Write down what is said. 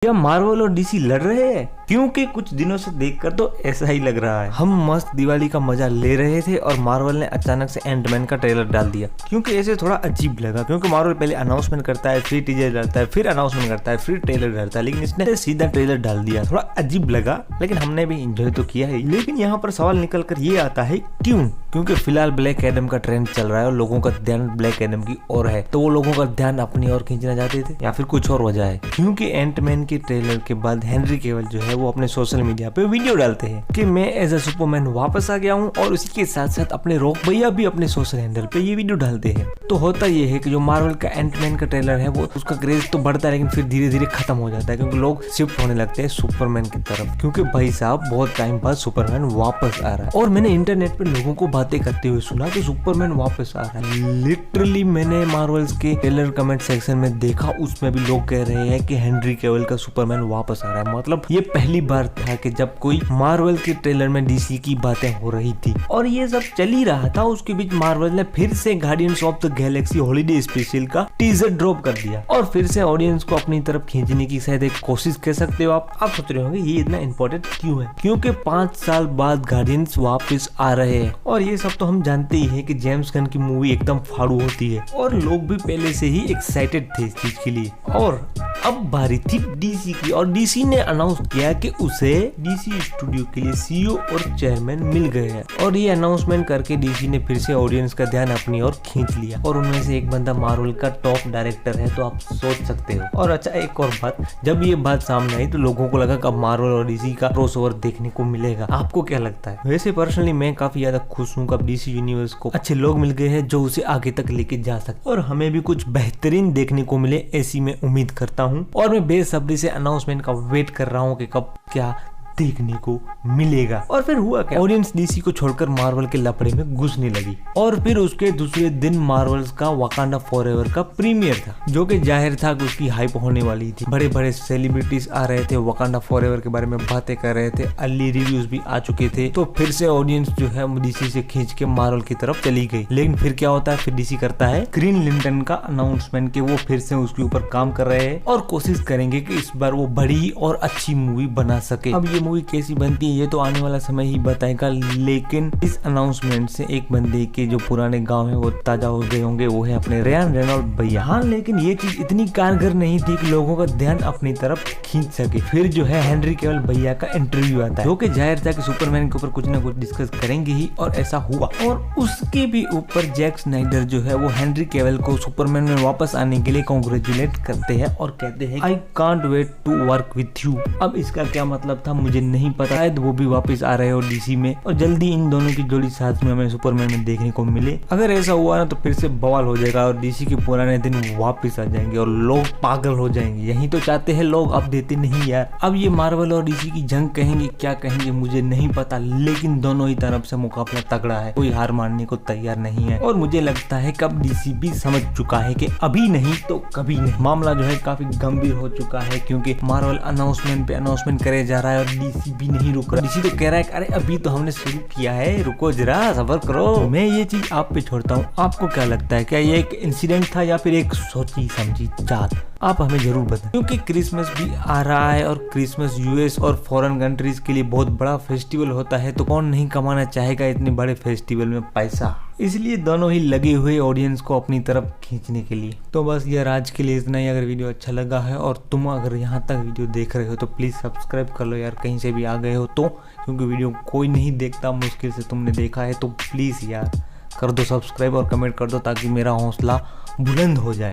क्या मार्वल और डीसी लड़ रहे हैं? क्योंकि कुछ दिनों से देखकर तो ऐसा ही लग रहा है। हम मस्त दिवाली का मजा ले रहे थे और मार्वल ने अचानक से एंटमैन का ट्रेलर डाल दिया, क्योंकि ऐसे थोड़ा अजीब लगा। क्योंकि मार्वल पहले अनाउंसमेंट करता है, फिर टीजर डालता है, फिर अनाउंसमेंट करता है, फिर ट्रेलर डालता है, लेकिन इसने सीधा ट्रेलर डाल दिया। थोड़ा अजीब लगा, लेकिन हमने भी एंजॉय तो किया है। लेकिन यहाँ पर सवाल निकल कर ये आता है, क्यों? क्योंकि फिलहाल ब्लैक एडम का ट्रेंड चल रहा है और लोगों का ध्यान ब्लैक एडम की ओर है, तो वो लोगों का ध्यान अपनी ओर खींचना चाहते थे, या फिर कुछ और वजह है? क्योंकि एंटमैन के ट्रेलर के बाद हेनरी केवल जो है वो अपने सोशल मीडिया पे वीडियो डालते हैं कि मैं एज अ सुपरमैन वापस आ गया हूँ, और उसी के साथ साथ अपने रॉक भैया भी अपने सोशल हैंडल पे ये वीडियो डालते हैं। तो होता ये है कि जो मार्वल का एंटमैन का ट्रेलर है वो उसका क्रेज तो बढ़ता है, लेकिन फिर धीरे धीरे खत्म हो जाता है, क्योंकि लोग शिफ्ट होने लगते हैं सुपरमैन की तरफ। क्योंकि भाई साहब बहुत टाइम बाद सुपरमैन वापस आ रहा है, और मैंने इंटरनेट पे लोगों को बातें करते हुए सुना कि सुपरमैन वापस आ रहा है। लिटरली मैंने मार्वल्स के ट्रेलर कमेंट सेक्शन में देखा, उसमें भी लोग कह रहे हैं कि हेनरी केवल का सुपरमैन वापस आ रहा है। मतलब ये पहली बार था कि जब कोई मार्वल के ट्रेलर में डीसी की बातें हो रही थी, और ये सब चल ही रहा था। उसके बीच मार्वल ने फिर से guardians of the Galaxy holiday special का टीजर ड्रॉप कर दिया, और फिर से ऑडियंस को अपनी तरफ खींचने की शायद एक कोशिश कह सकते हो आप सोच रहे होंगे ये इतना इंपॉर्टेंट क्यों है? क्योंकि 5 साल बाद गार्डियंस वापस आ रहे हैं, और ये सब तो हम जानते ही हैं कि जेम्स गन की मूवी एकदम फाड़ू होती है, और लोग भी पहले से ही एक्साइटेड थे इस चीज के लिए। और अब बारी थी डीसी की, और डीसी ने अनाउंस किया कि उसे डीसी स्टूडियो के लिए सीईओ और चेयरमैन मिल गए हैं, और ये अनाउंसमेंट करके डीसी ने फिर से ऑडियंस का ध्यान अपनी ओर खींच लिया, और उनमें से एक बंदा मार्वल का टॉप डायरेक्टर है, तो आप सोच सकते हो। और अच्छा, एक और बात, जब ये बात सामने आई तो लोगों को लगा कि अब मार्वल और डीसी का क्रॉसओवर देखने को मिलेगा। आपको क्या लगता है? वैसे पर्सनली मैं काफी ज्यादा खुश हूँ कि अब डीसी यूनिवर्स को अच्छे लोग मिल गए हैं जो उसे आगे तक लेके जा सकते, और हमें भी कुछ बेहतरीन देखने को मिले, ऐसी मैं उम्मीद करता हूँ। और मैं बेसब्री से अनाउंसमेंट का वेट कर रहा हूँ कि कब क्या देखने को मिलेगा। और फिर हुआ क्या? ऑडियंस डीसी को छोड़कर मार्वल के लपड़े में घुसने लगी, और फिर उसके दूसरे दिन मार्वल्स का वाकांडा फॉरएवर का प्रीमियर था, जो कि जाहिर था कि उसकी हाइप होने वाली थी। बड़े बड़े सेलिब्रिटीज आ रहे थे, वाकांडा फॉरएवर के बारे में बातें कर रहे थे, अर्ली रिव्यूज भी आ चुके थे। तो फिर से ऑडियंस जो है डीसी से खींच के मार्वल की तरफ चली गई। लेकिन फिर क्या होता है? फिर डीसी करता है ग्रीन लिंटन का अनाउंसमेंट कि वो फिर से उसके ऊपर काम कर रहे हैं, और कोशिश करेंगे कि इस बार वो बड़ी और अच्छी मूवी बना सके। अब ये मूवी कैसी बनती है ये तो आने वाला समय ही बताएगा, लेकिन इस अनाउंसमेंट से एक बंदे के जो पुराने गांव है वो ताजा हो गए होंगे, वो है अपने रियान रेनॉल्ड भैया। हाँ, लेकिन ये चीज इतनी कारगर नहीं थी कि लोगों का ध्यान अपनी तरफ खींच सके। फिर जो है हेनरी केवल भैया का इंटरव्यू आता है, जो कि जाहिर था कि सुपरमैन के ऊपर कुछ ना कुछ डिस्कस करेंगे ही, और ऐसा हुआ। और उसके भी ऊपर जैक स्नाइडर जो है वो हेनरी केवल को सुपरमैन में वापस आने के लिए कांग्रेचुलेट करते हैं, और कहते हैं I can't wait to work with you. अब इसका क्या मतलब था मुझे नहीं पता, शायद वो भी वापस आ रहे हो डीसी में, और जल्दी इन दोनों की जोड़ी साथ में हमें सुपरमैन में देखने को मिले। अगर ऐसा हुआ ना तो फिर से बवाल हो जाएगा, और डीसी के पुराने दिन वापस आ जाएंगे, और लोग पागल हो जाएंगे। यही तो चाहते हैं लोग, अब देते नहीं यार। अब ये मार्वल और डीसी की जंग कहेंगे, क्या कहेंगे मुझे नहीं पता, लेकिन दोनों ही तरफ से मुकाबला तगड़ा है, कोई हार मानने को तैयार नहीं है। और मुझे लगता है कि अब डीसी भी समझ चुका है कि अभी नहीं तो कभी नहीं। मामला जो है काफी गंभीर हो चुका है, क्योंकि मार्वल अनाउंसमेंट पे अनाउंसमेंट करे जा रहा है, और डीसी भी नहीं रुक रहा। डीसी तो कह रहा है अरे अभी तो हमने शुरू किया है, रुको जरा, सब्र करो। मैं ये चीज आप पे छोड़ता हूँ, आपको क्या लगता है? क्या ये एक इंसिडेंट था या फिर एक सोची समझी चाल? आप हमें जरूर बताएं, क्योंकि क्रिसमस भी आ रहा है, और क्रिसमस यूएस और फॉरेन कंट्रीज के लिए बहुत बड़ा फेस्टिवल होता है, तो कौन नहीं कमाना चाहेगा इतने बड़े फेस्टिवल में पैसा? इसलिए दोनों ही लगे हुए ऑडियंस को अपनी तरफ खींचने के लिए। तो बस यार आज के लिए इतना ही। अगर वीडियो अच्छा लगा है और तुम अगर यहाँ तक वीडियो देख रहे हो तो प्लीज सब्सक्राइब कर लो यार, कहीं से भी आ गए हो तो, क्योंकि वीडियो कोई नहीं देखता, मुश्किल से तुमने देखा है, तो प्लीज यार कर दो सब्सक्राइब और कमेंट कर दो, ताकि मेरा हौसला बुलंद हो जाए।